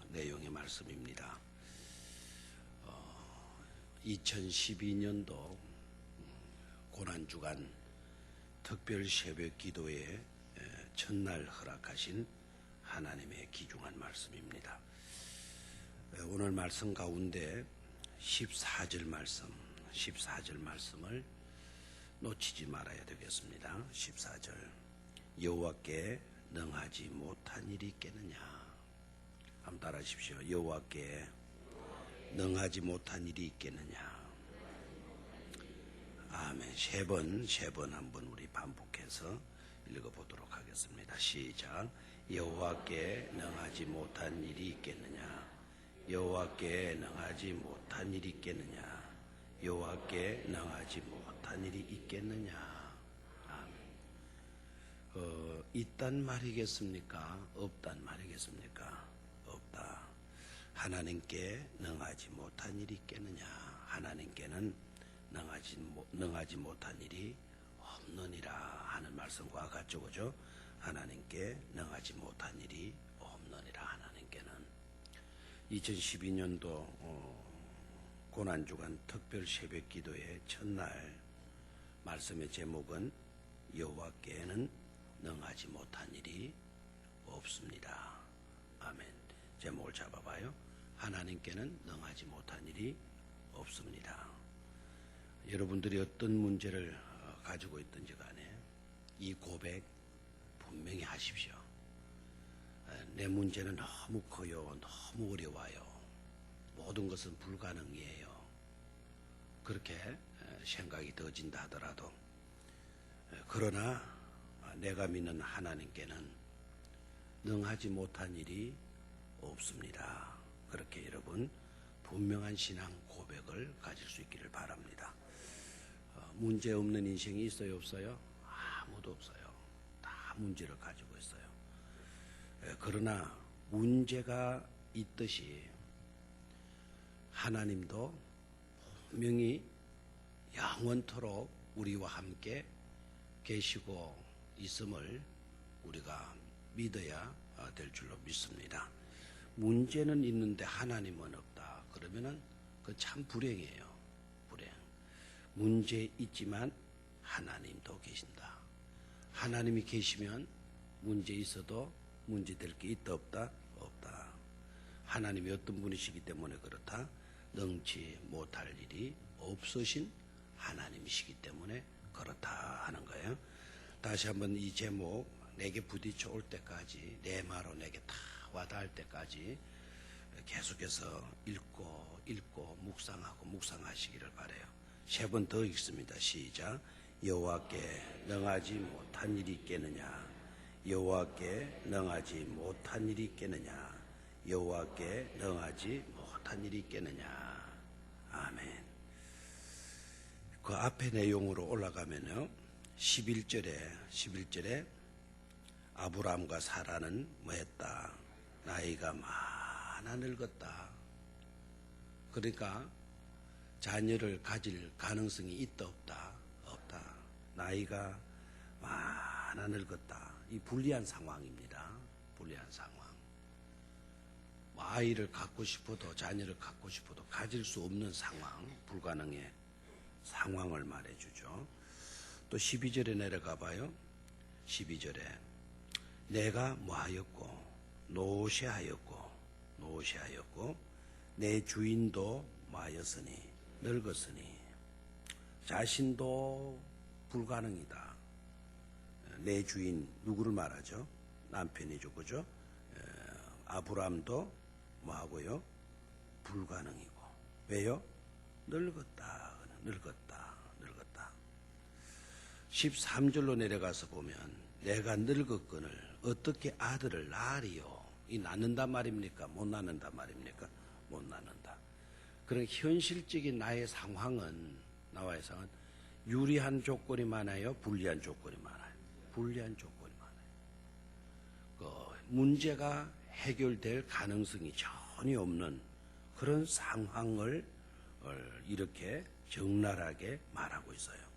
내용의 말씀입니다. 2012년도 고난주간 특별 새벽 기도의 첫날 허락하신 하나님의 귀중한 말씀입니다. 오늘 말씀 가운데 14절 말씀을 놓치지 말아야 되겠습니다. 14절 여호와께 능하지 못한 일이 있겠느냐. 한번 따라하십시오. 여호와께 능하지 못한 일이 있겠느냐. 아멘. 세 번 한번 우리 반복해서 읽어보도록 하겠습니다. 시작. 여호와께 능하지 못한 일이 있겠느냐. 여호와께 능하지 못한 일이 있겠느냐. 여호와께 능하지 못한 일이 있겠느냐. 아멘. 있단 말이겠습니까? 없단 말이겠습니까? 없다. 하나님께 능하지 못한 일이 있겠느냐. 하나님께는 능하지 못한 일이 없느니라 하는 말씀과 같죠, 그죠? 하나님께 능하지 못한 일이 없느니라. 하나님께는 2012년도 고난주간 특별 새벽 기도의 첫날 말씀의 제목은 여호와께는 능하지 못한 일이 없습니다. 아멘. 제목을 잡아봐요. 하나님께는 능하지 못한 일이 없습니다. 여러분들이 어떤 문제를 가지고 있든지 간에 이 고백 분명히 하십시오. 내 문제는 너무 커요. 너무 어려워요. 모든 것은 불가능이에요. 그렇게 생각이 더진다 하더라도, 그러나 내가 믿는 하나님께는 능하지 못한 일이 없습니다. 그렇게 여러분 분명한 신앙 고백을 가질 수 있기를 바랍니다. 문제 없는 인생이 있어요, 없어요? 아무도 없어요. 다 문제를 가지고 있어요. 그러나 문제가 있듯이 하나님도 분명히 영원토록 우리와 함께 계시고 있음을 우리가 믿어야 될 줄로 믿습니다. 문제는 있는데 하나님은 없다. 그러면은 그 참 불행이에요. 불행. 문제 있지만 하나님도 계신다. 하나님이 계시면 문제 있어도 문제될 게 있다 없다? 없다. 하나님이 어떤 분이시기 때문에 그렇다. 능치 못할 일이 없으신 하나님이시기 때문에 그렇다 하는 거예요. 다시 한번 이 제목 내게 부딪혀 올 때까지, 내 말로 내게 다 와닿을 때까지 계속해서 읽고 묵상하시기를 바라요. 세 번 더 읽습니다. 시작. 여호와께 능하지 못한 일이 있겠느냐. 여호와께 능하지 못한 일이 있겠느냐. 여호와께 능하지 못한 일이 있겠느냐. 아멘. 그 앞에 내용으로 올라가면요, 11절에 아브라함과 사라는 뭐했다? 나이가 많아 늙었다. 그러니까 자녀를 가질 가능성이 있다 없다? 없다. 나이가 많아 늙었다. 이 불리한 상황입니다. 불리한 상황. 아이를 갖고 싶어도, 자녀를 갖고 싶어도 가질 수 없는 상황, 불가능의 상황을 말해주죠. 또 12절에 내려가 봐요. 12절에 내가 뭐하였고 노쇠하였고 내 주인도 뭐하였으니 늙었으니 자신도 불가능이다. 내 주인 누구를 말하죠? 남편이죠, 그죠? 아브라함도 뭐하고요? 불가능이고. 왜요? 늙었다. 13절로 내려가서 보면 내가 늙었거늘 어떻게 아들을 낳으리요? 이 낳는단 말입니까? 못 낳는단 말입니까? 못 낳는다. 그런 현실적인 나의 상황은, 나와의 상황은 유리한 조건이 많아요? 불리한 조건이 많아요? 불리한 조건이 많아요. 문제가 해결될 가능성이 전혀 없는 그런 상황을 이렇게 적나라하게 말하고 있어요.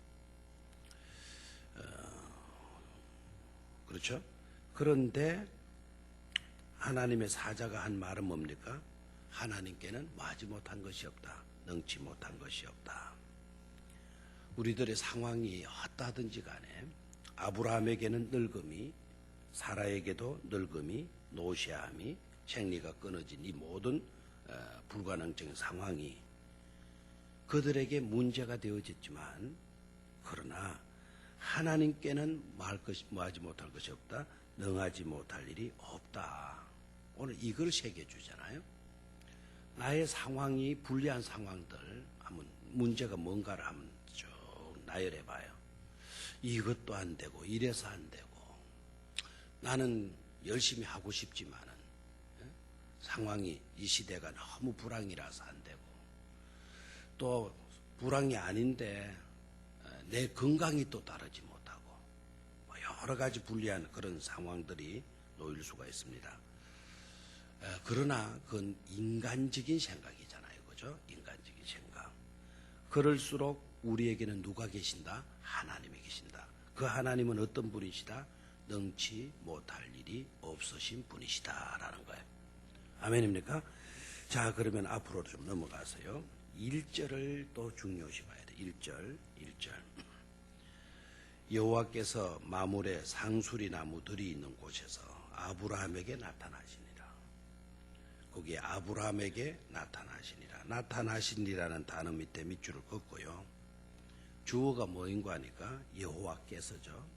그렇죠? 그런데 하나님의 사자가 한 말은 뭡니까? 하나님께는 뭐하지 못한 것이 없다. 능치 못한 것이 없다. 우리들의 상황이 어떠하든지 간에 아브라함에게는 늙음이, 사라에게도 늙음이, 노쇠함이, 생리가 끊어진 이 모든 불가능적인 상황이 그들에게 문제가 되어졌지만, 그러나 하나님께는 뭐하지 못할 것이 없다. 능하지 못할 일이 없다. 오늘 이걸 새겨주잖아요. 나의 상황이 불리한 상황들, 한번 문제가 뭔가를 한번 쭉 나열해봐요. 이것도 안 되고 이래서 안 되고 나는 열심히 하고 싶지만은 상황이 이 시대가 너무 불황이라서 안 되고 또 불황이 아닌데 내 건강이 또 따르지 못하고 여러 가지 불리한 그런 상황들이 놓일 수가 있습니다. 그러나 그건 인간적인 생각이잖아요. 그죠? 인간적인 생각. 그럴수록 우리에게는 누가 계신다? 하나님이 계신다. 그 하나님은 어떤 분이시다? 능치 못할 일이 없으신 분이시다라는 거예요. 아멘입니까? 자, 그러면 앞으로 좀 넘어가서요. 1절을 또 중요시 봐야 돼. 1절. 여호와께서 마물의 상수리 나무들이 있는 곳에서 아브라함에게 나타나시니라. 거기에 아브라함에게 나타나시니라. 나타나시니라는 단어 밑에 밑줄을 긋고요. 주어가 뭐인고 하니까 여호와께서죠.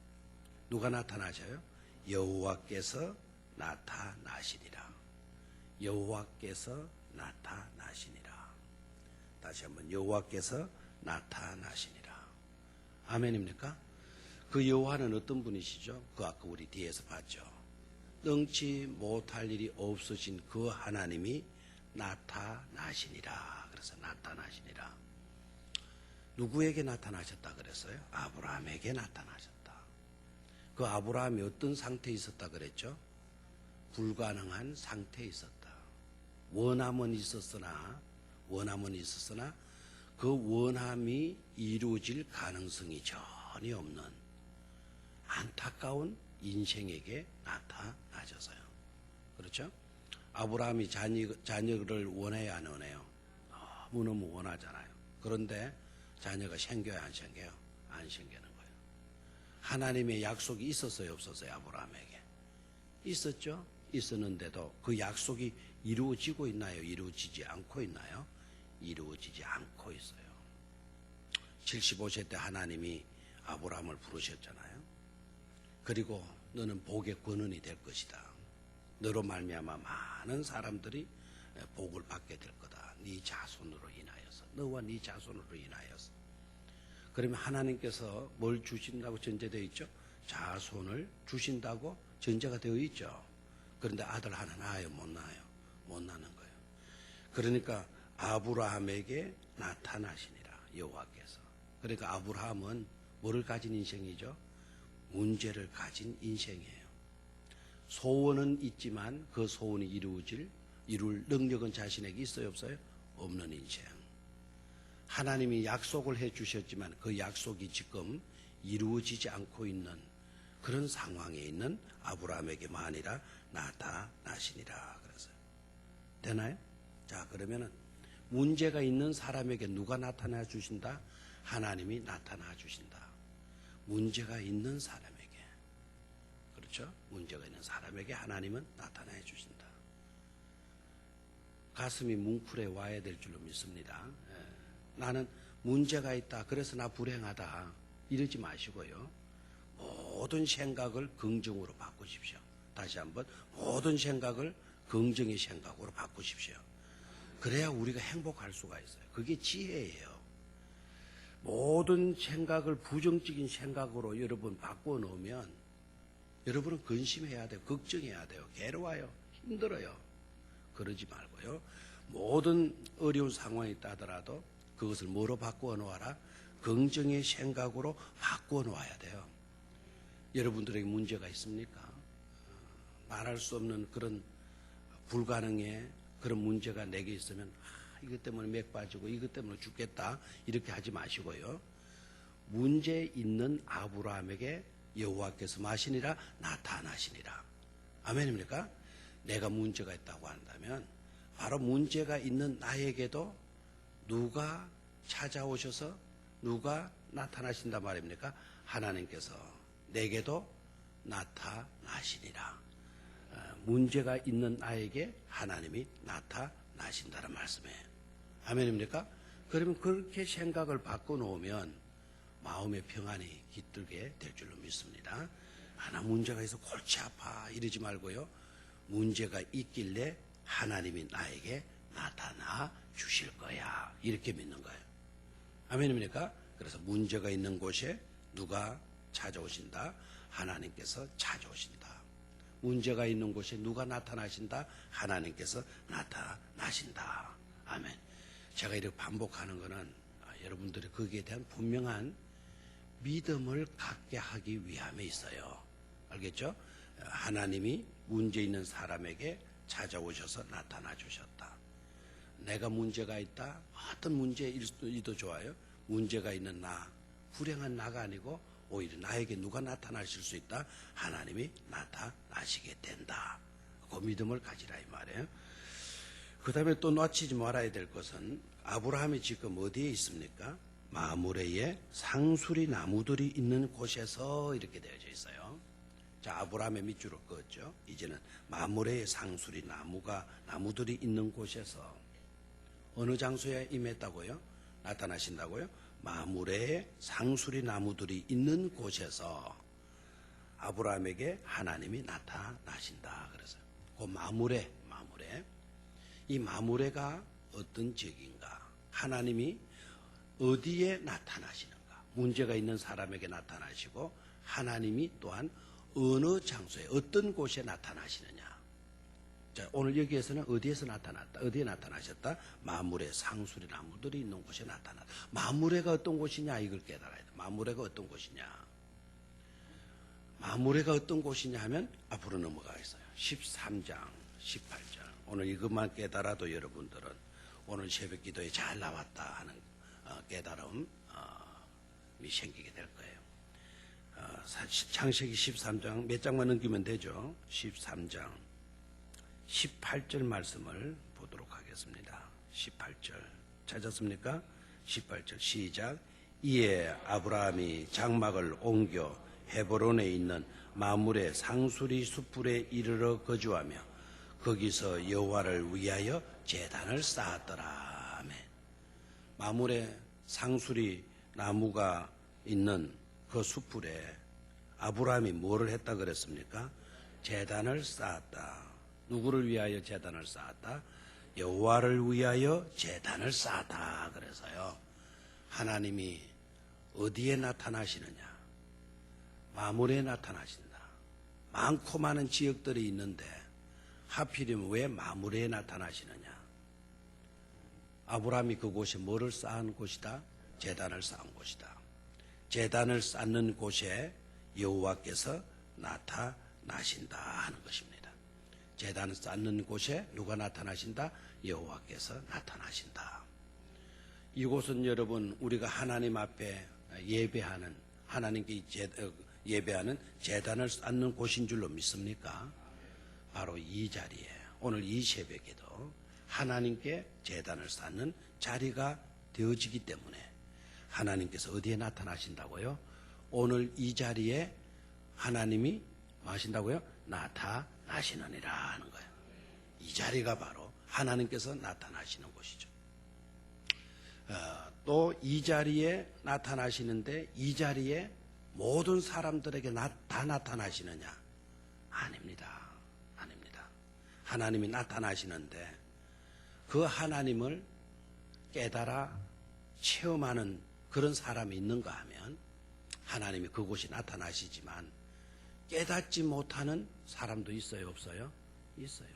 누가 나타나셔요? 여호와께서 나타나시니라. 여호와께서 나타나시니라. 다시 한번 여호와께서 나타나시니라. 아멘입니까? 그 여호와는 어떤 분이시죠? 그 아까 우리 뒤에서 봤죠. 능치 못할 일이 없으신 그 하나님이 나타나시니라. 그래서 나타나시니라. 누구에게 나타나셨다 그랬어요? 아브라함에게 나타나셨다. 그 아브라함이 어떤 상태에 있었다 그랬죠? 불가능한 상태에 있었다. 원함은 있었으나 그 원함이 이루어질 가능성이 전혀 없는 안타까운 인생에게 나타나셔서요. 그렇죠? 아브라함이 자녀를 원해야 안 원해요? 너무너무 원하잖아요. 그런데 자녀가 생겨야 안 생겨요? 안 생기는 거예요. 하나님의 약속이 있었어요, 없었어요? 아브라함에게 있었죠. 있었는데도 그 약속이 이루어지고 있나요? 이루어지지 않고 있나요? 이루어지지 않고 있어요. 75세 때 하나님이 아브라함을 부르셨잖아요. 그리고 너는 복의 권원이 될 것이다. 너로 말미암아 많은 사람들이 복을 받게 될 거다. 네 자손으로 인하여서, 너와 네 자손으로 인하여서. 그러면 하나님께서 뭘 주신다고 전제되어 있죠? 자손을 주신다고 전제가 되어 있죠. 그런데 아들 하나 낳아요? 못 낳아요? 못 낳는 거예요. 그러니까 아브라함에게 나타나시니라, 여호와께서. 그러니까 아브라함은 뭐를 가진 인생이죠? 문제를 가진 인생이에요. 소원은 있지만 그 소원이 이룰 능력은 자신에게 있어요, 없어요? 없는 인생. 하나님이 약속을 해 주셨지만 그 약속이 지금 이루어지지 않고 있는 그런 상황에 있는 아브라함에게만이라 나타나시니라 그래서요. 되나요? 자, 그러면은 문제가 있는 사람에게 누가 나타나 주신다? 하나님이 나타나 주신다. 문제가 있는 사람에게, 그렇죠? 문제가 있는 사람에게 하나님은 나타나 주신다. 가슴이 뭉클해 와야 될 줄로 믿습니다. 나는 문제가 있다, 그래서 나 불행하다, 이러지 마시고요. 모든 생각을 긍정으로 바꾸십시오. 다시 한번 모든 생각을 긍정의 생각으로 바꾸십시오. 그래야 우리가 행복할 수가 있어요. 그게 지혜예요. 모든 생각을 부정적인 생각으로 여러분 바꾸어 놓으면 여러분은 근심해야 돼요. 걱정해야 돼요. 괴로워요. 힘들어요. 그러지 말고요. 모든 어려운 상황이 있다더라도 그것을 뭐로 바꾸어 놓아라? 긍정의 생각으로 바꾸어 놓아야 돼요. 여러분들에게 문제가 있습니까? 말할 수 없는 그런 불가능의 그런 문제가 내게 있으면 이것 때문에 맥 빠지고 이것 때문에 죽겠다, 이렇게 하지 마시고요. 문제 있는 아브라함에게 여호와께서 마시니라, 나타나시니라. 아멘입니까? 내가 문제가 있다고 한다면 바로 문제가 있는 나에게도 누가 찾아오셔서 누가 나타나신단 말입니까? 하나님께서 내게도 나타나시니라. 문제가 있는 나에게 하나님이 나타나신다는 말씀이에요. 아멘입니까? 그러면 그렇게 생각을 바꿔놓으면 마음의 평안이 깃들게 될 줄로 믿습니다. 하나 문제가 있어 골치 아파 이러지 말고요. 문제가 있길래 하나님이 나에게 나타나 주실 거야. 이렇게 믿는 거예요. 아멘입니까? 그래서 문제가 있는 곳에 누가 찾아오신다? 하나님께서 찾아오신다. 문제가 있는 곳에 누가 나타나신다? 하나님께서 나타나신다. 아멘. 제가 이렇게 반복하는 것은 여러분들이 거기에 대한 분명한 믿음을 갖게 하기 위함에 있어요. 알겠죠? 하나님이 문제 있는 사람에게 찾아오셔서 나타나 주셨다. 내가 문제가 있다. 어떤 문제일도 좋아요. 문제가 있는 나, 불행한 나가 아니고 오히려 나에게 누가 나타나실 수 있다. 하나님이 나타나시게 된다. 그 믿음을 가지라 이 말이에요. 그 다음에 또 놓치지 말아야 될 것은 아브라함이 지금 어디에 있습니까? 마므레의 상수리 나무들이 있는 곳에서 이렇게 되어져 있어요. 자, 아브라함의 밑줄을 그었죠. 이제는 마므레의 상수리 나무들이 있는 곳에서 어느 장소에 임했다고요? 나타나신다고요? 마므레의 상수리 나무들이 있는 곳에서 아브라함에게 하나님이 나타나신다. 그래서 그 마므레. 이 마므레가 어떤 지역인가? 하나님이 어디에 나타나시는가? 문제가 있는 사람에게 나타나시고 하나님이 또한 어느 장소에 어떤 곳에 나타나시느냐? 자, 오늘 여기에서는 어디에서 나타났다? 어디에 나타나셨다? 마므레 상수리 나무들이 있는 곳에 나타났다. 마므레가 어떤 곳이냐? 이걸 깨달아야 돼. 마므레가 어떤 곳이냐? 마므레가 어떤 곳이냐 하면 앞으로 넘어가겠어요. 13장, 18장. 오늘 이것만 깨달아도 여러분들은 오늘 새벽 기도에 잘 나왔다 하는 깨달음이 생기게 될 거예요. 창세기 13장 몇 장만 넘기면 되죠. 13장 18절 말씀을 보도록 하겠습니다. 18절 찾았습니까? 18절 시작. 이에 아브라함이 장막을 옮겨 헤브론에 있는 마므레 상수리 숯불에 이르러 거주하며 거기서 여호와를 위하여 제단을 쌓았더라. 아멘. 마므레 상수리 나무가 있는 그 숯불에 아브라함이 뭐를 했다 그랬습니까? 제단을 쌓았다. 누구를 위하여 제단을 쌓았다? 여호와를 위하여 제단을 쌓았다. 그래서요. 하나님이 어디에 나타나시느냐? 마므레에 나타나신다. 많고 많은 지역들이 있는데 하필이면 왜 마므레에 나타나시느냐? 아브라함이 그곳에 뭐를 쌓은 곳이다? 제단을 쌓은 곳이다. 제단을 쌓는 곳에 여호와께서 나타나신다 하는 것입니다. 제단을 쌓는 곳에 누가 나타나신다? 여호와께서 나타나신다. 이곳은 여러분 우리가 하나님 앞에 예배하는 하나님께 예배하는 제단을 쌓는 곳인 줄로 믿습니까? 바로 이 자리에 오늘 이 새벽에도 하나님께 제단을 쌓는 자리가 되어지기 때문에 하나님께서 어디에 나타나신다고요? 오늘 이 자리에 하나님이 뭐 하신다고요? 나타나시느니라 하는 거예요. 이 자리가 바로 하나님께서 나타나시는 곳이죠. 또 이 자리에 나타나시는데 이 자리에 모든 사람들에게 다 나타나시느냐? 아닙니다. 하나님이 나타나시는데 그 하나님을 깨달아 체험하는 그런 사람이 있는가 하면 하나님이 그곳이 나타나시지만 깨닫지 못하는 사람도 있어요, 없어요? 있어요.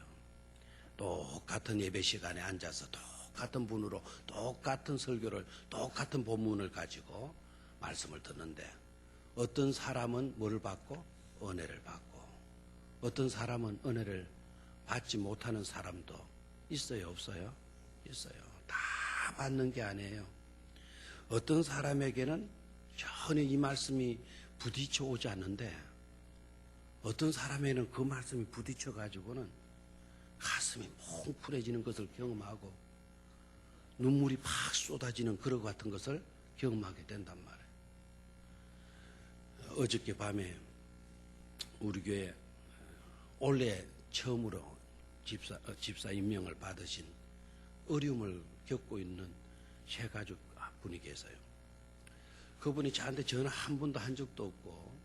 똑같은 예배 시간에 앉아서 똑같은 분으로 똑같은 설교를 똑같은 본문을 가지고 말씀을 듣는데 어떤 사람은 뭘 받고? 은혜를 받고 어떤 사람은 은혜를 받지 못하는 사람도 있어요, 없어요? 있어요. 다 받는 게 아니에요. 어떤 사람에게는 전혀 이 말씀이 부딪혀 오지 않는데 어떤 사람에게는 그 말씀이 부딪혀 가지고는 가슴이 뭉클해지는 것을 경험하고 눈물이 팍 쏟아지는 그런 것 같은 것을 경험하게 된단 말이에요. 어저께 밤에 우리 교회 올해 처음으로 집사 임명을 받으신 어려움을 겪고 있는 세 가족 분이 계세요. 그분이 저한테 전화 한 번도 한 적도 없고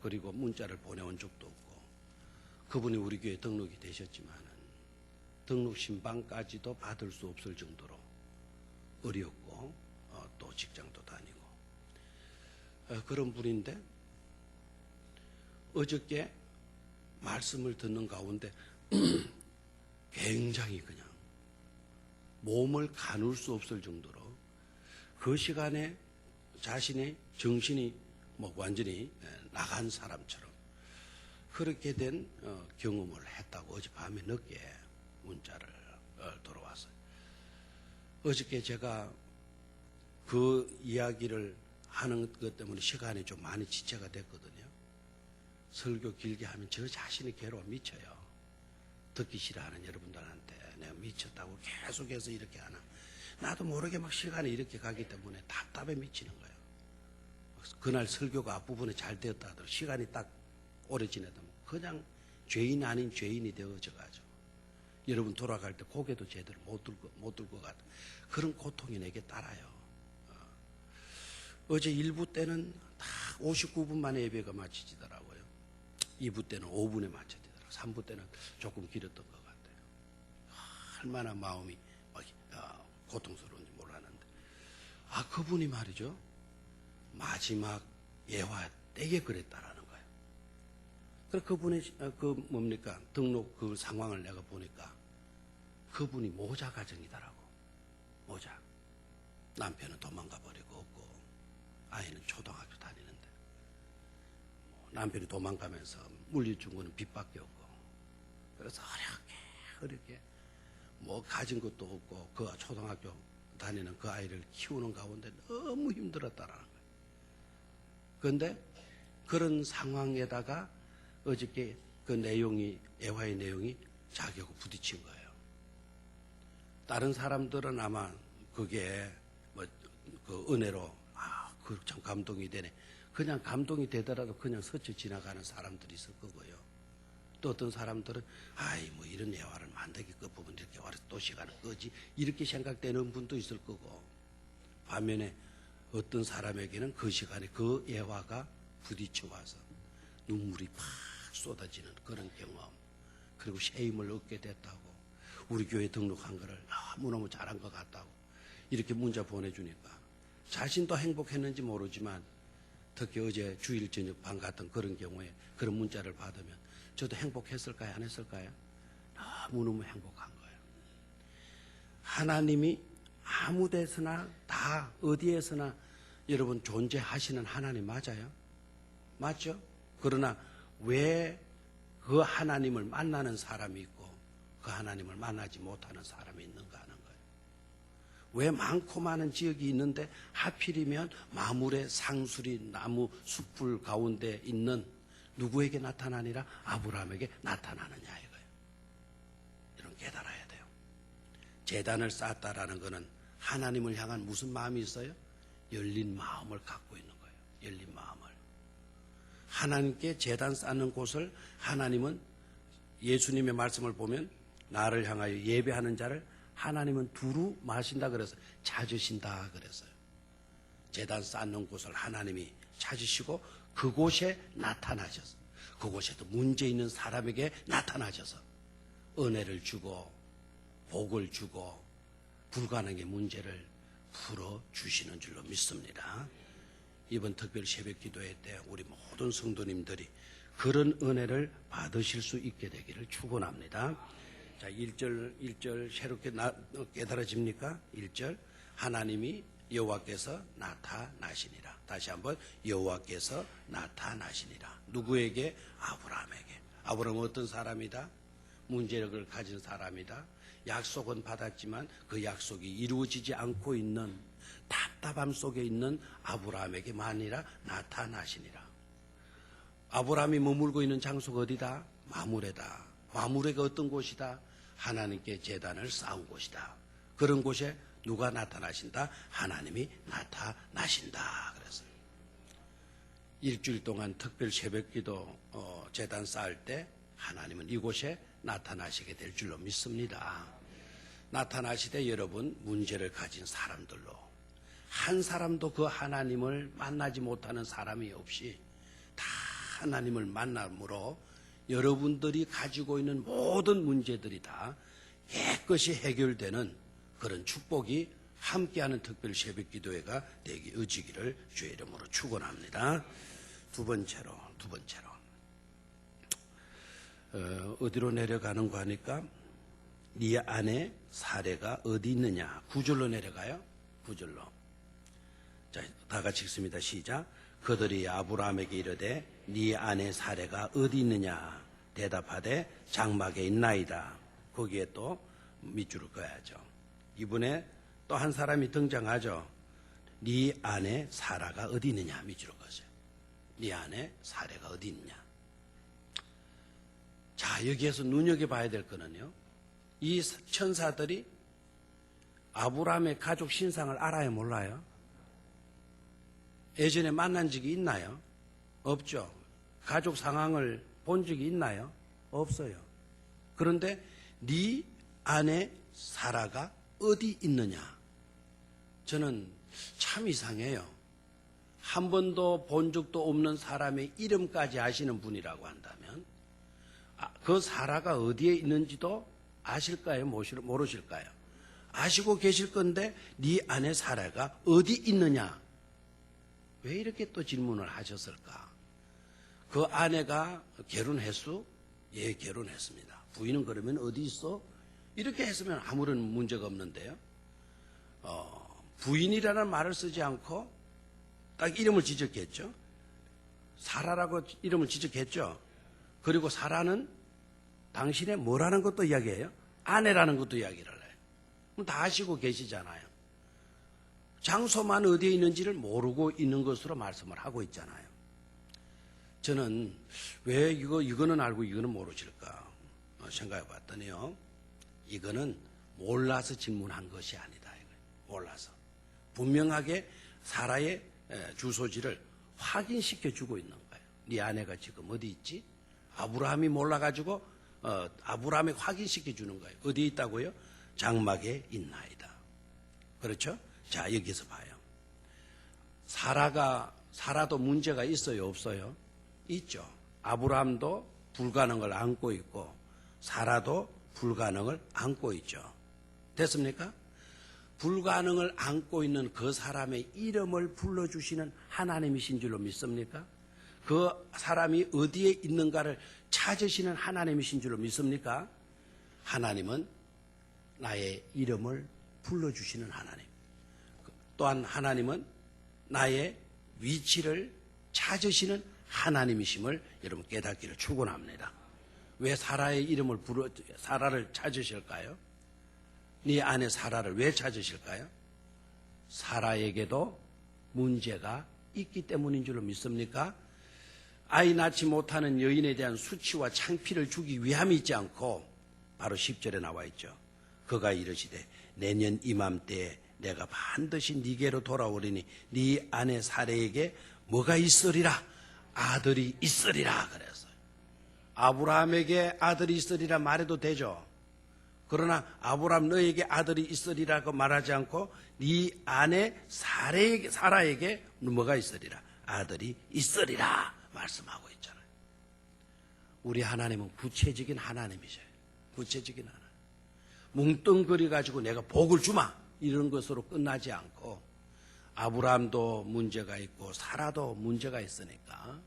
그리고 문자를 보내온 적도 없고 그분이 우리 교회 등록이 되셨지만 등록 신방까지도 받을 수 없을 정도로 어렵고 또 직장도 다니고 그런 분인데 어저께 말씀을 듣는 가운데 굉장히 그냥 몸을 가눌 수 없을 정도로 그 시간에 자신의 정신이 뭐 완전히 나간 사람처럼 그렇게 된 경험을 했다고 어젯밤에 늦게 문자를 들어왔어요. 어저께 제가 그 이야기를 하는 것 때문에 시간이 좀 많이 지체가 됐거든요. 설교 길게 하면 저 자신이 괴로워 미쳐요. 듣기 싫어하는 여러분들한테 내가 미쳤다고 계속해서 이렇게 하나. 나도 모르게 막 시간이 이렇게 가기 때문에 답답해 미치는 거예요. 그날 설교가 앞부분에 잘 되었다 하더라도 시간이 딱 오래 지내다 보면 그냥 죄인 아닌 죄인이 되어져가지고 여러분 돌아갈 때 고개도 제대로 못 들 것 같은 그런 고통이 내게 따라요. 어제 1부 때는 딱 59분 만에 예배가 마치지더라고요. 2부 때는 5분에 마쳐지더라고요. 3부 때는 조금 길었던 것 같아요. 얼마나 마음이 고통스러운지 몰랐는데 그분이 말이죠. 마지막 예화 때에 그랬다라는 거예요. 그래서 그분의 등록 그 상황을 내가 보니까 그분이 모자 가정이더라고. 모자. 남편은 도망가 버리고 없고 아이는 초등학교 다니는데 남편이 도망가면서 물려준 거는 빚밖에 없고 그래서 어렵게 뭐 가진 것도 없고 그 초등학교 다니는 그 아이를 키우는 가운데 너무 힘들었다라는 거예요. 그런데 그런 상황에다가 어저께 그 내용이 예화의 내용이 자기하고 부딪힌 거예요. 다른 사람들은 아마 그게 뭐 그 은혜로 그 참 감동이 되네. 그냥 감동이 되더라도 그냥 스쳐 지나가는 사람들이 있을 거고요. 또 어떤 사람들은 뭐 이런 예화를 만들기 끝부분 이렇게 와서 또 시간을 끄지 이렇게 생각되는 분도 있을 거고 반면에 어떤 사람에게는 그 시간에 그 예화가 부딪혀 와서 눈물이 팍 쏟아지는 그런 경험 그리고 새 힘을 얻게 됐다고 우리 교회 등록한 거를 너무너무 잘한 것 같다고 이렇게 문자 보내주니까 자신도 행복했는지 모르지만 특히 어제 주일 저녁 반 같은 그런 경우에 그런 문자를 받으면 저도 행복했을까요? 안 했을까요? 너무너무 행복한 거예요. 하나님이 아무 데서나 다 어디에서나 여러분 존재하시는 하나님 맞아요? 맞죠? 그러나 왜 그 하나님을 만나는 사람이 있고 그 하나님을 만나지 못하는 사람이 있는가 하는 거예요. 왜 많고 많은 지역이 있는데 하필이면 마물의 상수리 나무 숲풀 가운데 있는 누구에게 나타나니라 아브라함에게 나타나느냐 이거예요. 이런 깨달아야 돼요. 제단을 쌓았다라는 것은 하나님을 향한 무슨 마음이 있어요? 열린 마음을 갖고 있는 거예요. 열린 마음을. 하나님께 제단 쌓는 곳을 하나님은 예수님의 말씀을 보면 나를 향하여 예배하는 자를 하나님은 두루 마신다 그래서 찾으신다 그랬어요. 제단 쌓는 곳을 하나님이 찾으시고 그곳에 나타나셔서 그곳에도 문제 있는 사람에게 나타나셔서 은혜를 주고 복을 주고 불가능의 문제를 풀어주시는 줄로 믿습니다. 이번 특별 새벽 기도회 때 우리 모든 성도님들이 그런 은혜를 받으실 수 있게 되기를 축원합니다. 자, 1절 새롭게 깨달아집니까? 1절 하나님이 여호와께서 나타나시니라. 다시 한번 여호와께서 나타나시니라. 누구에게? 아브라함에게. 아브라함은 어떤 사람이다? 문제력을 가진 사람이다. 약속은 받았지만 그 약속이 이루어지지 않고 있는 답답함 속에 있는 아브라함에게만이라 나타나시니라. 아브라함이 머물고 있는 장소가 어디다? 마물에다. 과물회가 어떤 곳이다? 하나님께 제단을 쌓은 곳이다. 그런 곳에 누가 나타나신다? 하나님이 나타나신다. 그래서 일주일 동안 특별 새벽기도 제단 쌓을 때 하나님은 이곳에 나타나시게 될 줄로 믿습니다. 나타나시되 여러분 문제를 가진 사람들로 한 사람도 그 하나님을 만나지 못하는 사람이 없이 다 하나님을 만남으로 여러분들이 가지고 있는 모든 문제들이 다 깨끗이 해결되는 그런 축복이 함께하는 특별 새벽기도회가 되기 의지기를 주의 이름으로 축원합니다. 두 번째로 어디로 내려가는 거 하니까 네 안에 사례가 어디 있느냐. 9절로 내려가요. 9절로. 자, 다 같이 읽습니다. 시작. 그들이 아브라함에게 이르되 네 안에 사례가 어디 있느냐. 대답하되 장막에 있나이다. 거기에 또 밑줄을 그어야죠. 이번에 또 한 사람이 등장하죠. 네 안에 사라가 어디 있느냐. 밑줄을 그어요. 네 안에 사례가 어디 있느냐. 자, 여기에서 눈여겨봐야 될 거는요. 이 천사들이 아브라함의 가족 신상을 알아요, 몰라요? 예전에 만난 적이 있나요? 없죠. 가족 상황을 본 적이 있나요? 없어요. 그런데 네 안에 사라가 어디 있느냐? 저는 참 이상해요. 한 번도 본 적도 없는 사람의 이름까지 아시는 분이라고 한다면 그 사라가 어디에 있는지도 아실까요? 모르실까요? 아시고 계실 건데 네 안에 사라가 어디 있느냐? 왜 이렇게 또 질문을 하셨을까? 그 아내가 결혼했어? 예, 결혼했습니다. 부인은 그러면 어디 있어? 이렇게 했으면 아무런 문제가 없는데요. 부인이라는 말을 쓰지 않고 딱 이름을 지적했죠. 사라라고 이름을 지적했죠. 그리고 사라는 당신의 뭐라는 것도 이야기해요? 아내라는 것도 이야기를 해요. 그럼 다 아시고 계시잖아요. 장소만 어디에 있는지를 모르고 있는 것으로 말씀을 하고 있잖아요. 저는 왜 이거는 알고 이거는 모르실까 생각해 봤더니요. 이거는 몰라서 질문한 것이 아니다. 몰라서. 분명하게 사라의 주소지를 확인시켜 주고 있는 거예요. 네 아내가 지금 어디 있지? 아브라함이 몰라가지고 아브라함이 확인시켜 주는 거예요. 어디에 있다고요? 장막에 있나이다. 그렇죠? 자, 여기서 봐요. 사라도 문제가 있어요, 없어요? 있죠. 아브라함도 불가능을 안고 있고 사라도 불가능을 안고 있죠. 됐습니까? 불가능을 안고 있는 그 사람의 이름을 불러주시는 하나님이신 줄로 믿습니까? 그 사람이 어디에 있는가를 찾으시는 하나님이신 줄로 믿습니까? 하나님은 나의 이름을 불러주시는 하나님. 또한 하나님은 나의 위치를 찾으시는 하나님이심을 여러분 깨닫기를 축원합니다. 왜 사라의 이름을 사라를 찾으실까요? 네 안에 사라를 왜 찾으실까요? 사라에게도 문제가 있기 때문인 줄로 믿습니까? 아이 낳지 못하는 여인에 대한 수치와 창피를 주기 위함이 있지 않고 바로 10절에 나와 있죠. 그가 이르시되 내년 이맘때에 내가 반드시 네게로 돌아오리니 네 아내 사라에게 뭐가 있으리라? 아들이 있으리라 그랬어요. 아브라함에게 아들이 있으리라 말해도 되죠. 그러나 아브라함 너에게 아들이 있으리라고 말하지 않고 네 아내 사라에게 뭐가 있으리라? 아들이 있으리라 말씀하고 있잖아요. 우리 하나님은 구체적인 하나님이세요. 구체적인 하나님. 뭉뚱그려 가지고 내가 복을 주마 이런 것으로 끝나지 않고 아브라함도 문제가 있고 사라도 문제가 있으니까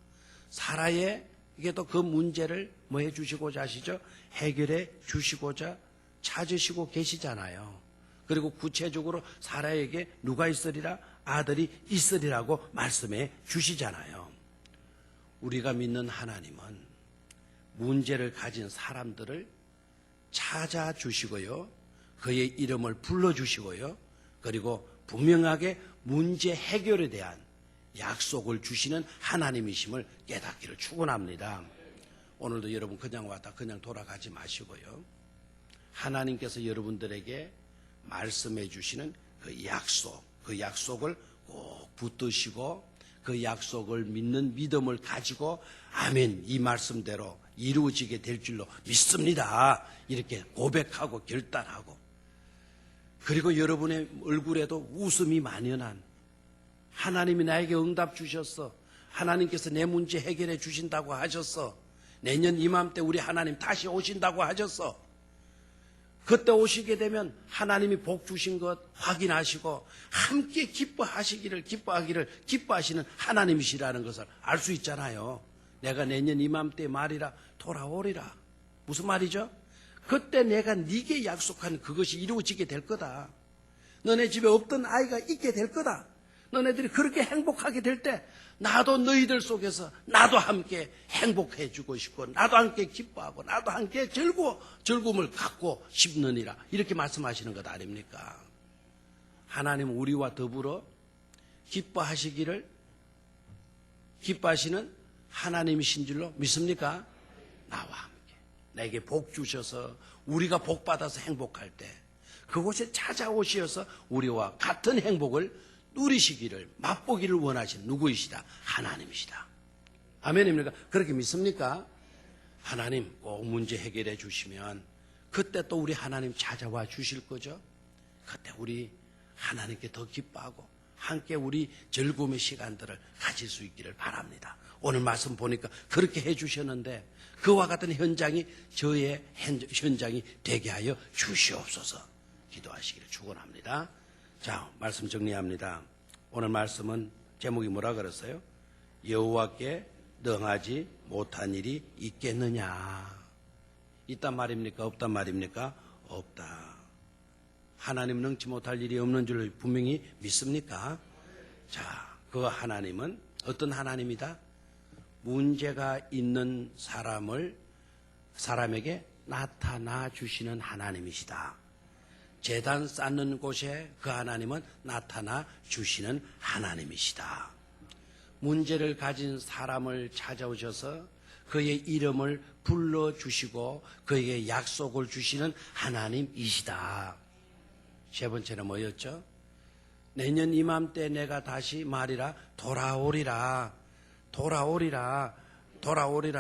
사라에게도 그 문제를 뭐 해 주시고자 하시죠? 해결해 주시고자 찾으시고 계시잖아요. 그리고 구체적으로 사라에게 누가 있으리라? 아들이 있으리라고 말씀해 주시잖아요. 우리가 믿는 하나님은 문제를 가진 사람들을 찾아주시고요. 그의 이름을 불러주시고요. 그리고 분명하게 문제 해결에 대한 약속을 주시는 하나님이심을 깨닫기를 축원합니다. 오늘도 여러분 그냥 왔다 그냥 돌아가지 마시고요. 하나님께서 여러분들에게 말씀해 주시는 그 약속을 꼭 붙드시고 그 약속을 믿는 믿음을 가지고 아멘, 이 말씀대로 이루어지게 될 줄로 믿습니다. 이렇게 고백하고 결단하고, 그리고 여러분의 얼굴에도 웃음이 만연한, 하나님이 나에게 응답 주셨어, 하나님께서 내 문제 해결해 주신다고 하셨어, 내년 이맘때 우리 하나님 다시 오신다고 하셨어, 그때 오시게 되면 하나님이 복 주신 것 확인하시고 함께 기뻐하시는 하나님이시라는 것을 알 수 있잖아요. 내가 내년 이맘때 말이라 돌아오리라. 무슨 말이죠? 그때 내가 네게 약속한 그것이 이루어지게 될 거다. 너네 집에 없던 아이가 있게 될 거다. 너네들이 그렇게 행복하게 될 때 나도 너희들 속에서 나도 함께 행복해 주고 싶고 나도 함께 기뻐하고 나도 함께 즐거움을 갖고 싶느니라. 이렇게 말씀하시는 것 아닙니까? 하나님 우리와 더불어 기뻐하시는 하나님이신 줄로 믿습니까? 나와 함께 내게 복 주셔서 우리가 복 받아서 행복할 때 그곳에 찾아오셔서 우리와 같은 행복을 누리시기를 맛보기를 원하신 누구이시다? 하나님이시다. 아멘입니까? 그렇게 믿습니까? 하나님 꼭 문제 해결해 주시면 그때 또 우리 하나님 찾아와 주실 거죠. 그때 우리 하나님께 더 기뻐하고 함께 우리 즐거움의 시간들을 가질 수 있기를 바랍니다. 오늘 말씀 보니까 그렇게 해 주셨는데 그와 같은 현장이 저의 현장이 되게 하여 주시옵소서. 기도하시기를 축원합니다. 자, 말씀 정리합니다. 오늘 말씀은 제목이 뭐라 그랬어요? 여호와께 능하지 못한 일이 있겠느냐? 있단 말입니까? 없단 말입니까? 없다. 하나님 능치 못할 일이 없는 줄 분명히 믿습니까? 자, 그 하나님은 어떤 하나님이다? 문제가 있는 사람에게 나타나 주시는 하나님이시다. 제단 쌓는 곳에 그 하나님은 나타나 주시는 하나님이시다. 문제를 가진 사람을 찾아오셔서 그의 이름을 불러주시고 그에게 약속을 주시는 하나님이시다. 세 번째는 뭐였죠? 내년 이맘때 내가 다시 말이라 돌아오리라.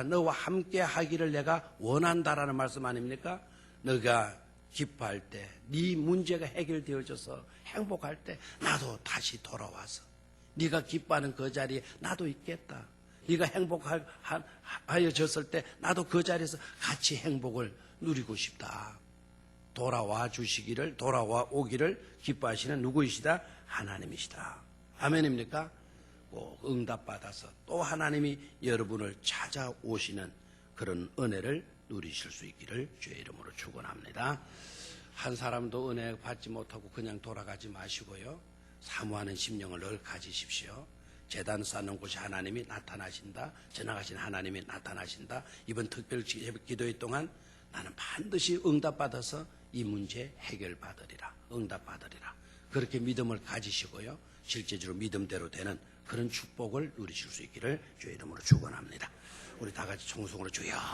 너와 함께 하기를 내가 원한다라는 말씀 아닙니까? 너가 기뻐할 때, 네 문제가 해결되어져서 행복할 때 나도 다시 돌아와서 네가 기뻐하는 그 자리에 나도 있겠다. 네가 행복하여졌을 때 나도 그 자리에서 같이 행복을 누리고 싶다. 돌아와 오기를 기뻐하시는 누구이시다? 하나님이시다. 아멘입니까? 꼭 응답받아서 또 하나님이 여러분을 찾아오시는 그런 은혜를 누리실 수 있기를 주의 이름으로 축원합니다. 한 사람도 은혜 받지 못하고 그냥 돌아가지 마시고요. 사모하는 심령을 늘 가지십시오. 제단 쌓는 곳에 하나님이 나타나신다. 전능하신 하나님이 나타나신다. 이번 특별 기도회 동안 나는 반드시 응답받아서 이 문제 해결받으리라. 응답받으리라. 그렇게 믿음을 가지시고요. 실제적으로 믿음대로 되는 그런 축복을 누리실 수 있기를 주의 이름으로 축원합니다. 우리 다 같이 청송으로 주여